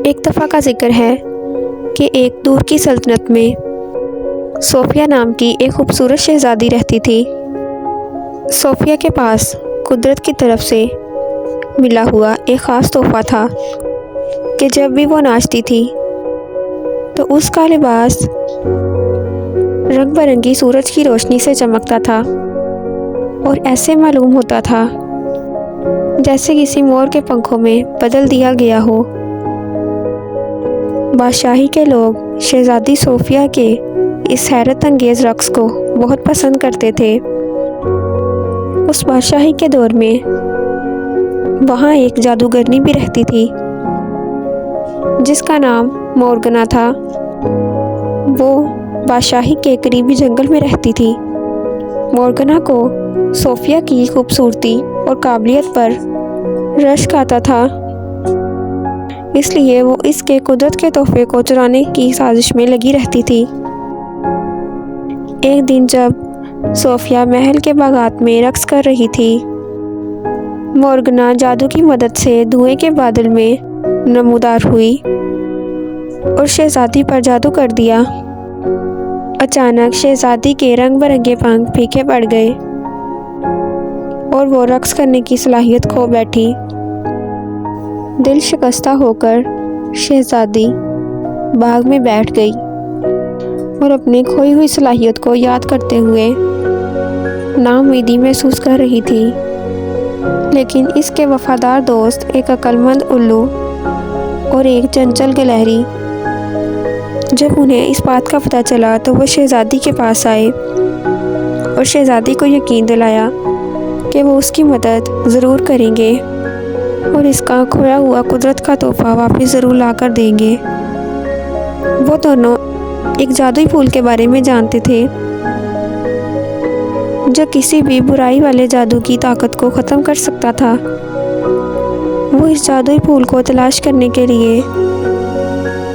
एक दफ़ा का ज़िक्र है कि एक दूर की सल्तनत में सोफिया नाम की एक खूबसूरत शहज़ादी रहती थी। सोफिया के पास कुदरत की तरफ से मिला हुआ एक ख़ास तोहफ़ा था कि जब भी वो नाचती थी तो उसका लिबास रंग बिरंगी सूरज की रोशनी से चमकता था और ऐसे मालूम होता था जैसे किसी मोर के पंखों में बदल दिया गया हो। बादशाही के लोग शहज़ादी सोफिया के इस हैरत अंगेज़ रक़्स को बहुत पसंद करते थे। उस बादशाही के दौर में वहाँ एक जादूगरनी भी रहती थी जिसका नाम मोरगना था। वो बादशाही के करीबी जंगल में रहती थी। मोरगना को सोफिया की खूबसूरती और काबिलियत पर रश्क आता था, इसलिए वो इसके कुदरत के तोहफे को चुराने की साजिश में लगी रहती थी। एक दिन जब सोफिया महल के बागात में रक़्स कर रही थी, मोरगना जादू की मदद से धुएं के बादल में नमूदार हुई और शहज़ादी पर जादू कर दिया। अचानक शहज़ादी के रंग बिरंगे पंख फीके पड़ गए और वो रक़्स करने की सलाहियत खो बैठी। दिल शिकस्ता होकर शहज़ादी बाग में बैठ गई और अपनी खोई हुई सलाहियत को याद करते हुए नाउम्मीदी महसूस कर रही थी। लेकिन इसके वफ़ादार दोस्त एक अक्लमंद उल्लू और एक चंचल गिलहरी जब उन्हें इस बात का पता चला तो वो शहज़ादी के पास आए और शहज़ादी को यकीन दिलाया कि वो उसकी मदद ज़रूर करेंगे और इसका खोया हुआ कुदरत का तोहफ़ा वापस ज़रूर ला कर देंगे। वो दोनों एक जादुई फूल के बारे में जानते थे जो किसी भी बुराई वाले जादू की ताकत को ख़त्म कर सकता था। वो इस जादुई फूल को तलाश करने के लिए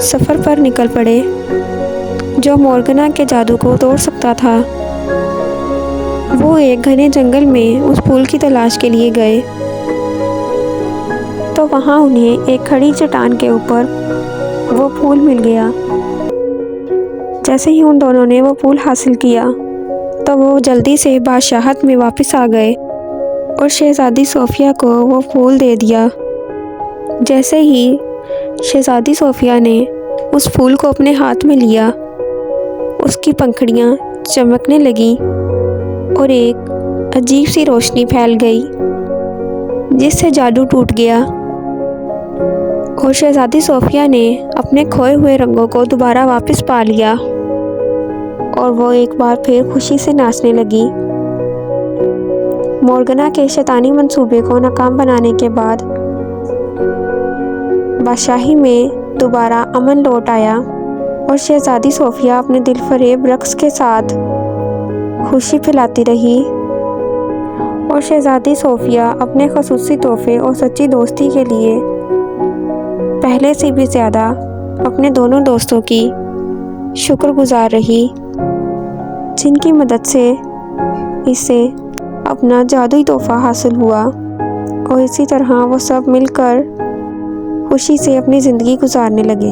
सफ़र पर निकल पड़े जो मोरगना के जादू को तोड़ सकता था। वो एक घने जंगल में उस फूल की तलाश के लिए गए तो वहाँ उन्हें एक खड़ी चट्टान के ऊपर वो फूल मिल गया। जैसे ही उन दोनों ने वो फूल हासिल किया तो वो जल्दी से बादशाहत में वापस आ गए और शहज़ादी सोफिया को वो फूल दे दिया। जैसे ही शहज़ादी सोफिया ने उस फूल को अपने हाथ में लिया, उसकी पंखुड़ियाँ चमकने लगीं और एक अजीब सी रोशनी फैल गई जिससे जादू टूट गया और शहज़ादी सोफिया ने अपने खोए हुए रंगों को दोबारा वापस पा लिया और वो एक बार फिर खुशी से नाचने लगी। मोरगना के शैतानी मंसूबे को नाकाम बनाने के बाद बादशाही में दोबारा अमन लौट आया और शहज़ादी सोफिया अपने दिलफरेब रक़्स के साथ खुशी फैलाती रही और शहज़ादी सोफिया अपने ख़ुसूसी तोहफ़े और सच्ची दोस्ती के लिए पहले से भी ज़्यादा अपने दोनों दोस्तों की शुक्रगुज़ार रही जिनकी मदद से इसे अपना जादुई तोहफ़ा हासिल हुआ और इसी तरह वो सब मिलकर खुशी से अपनी ज़िंदगी गुजारने लगे।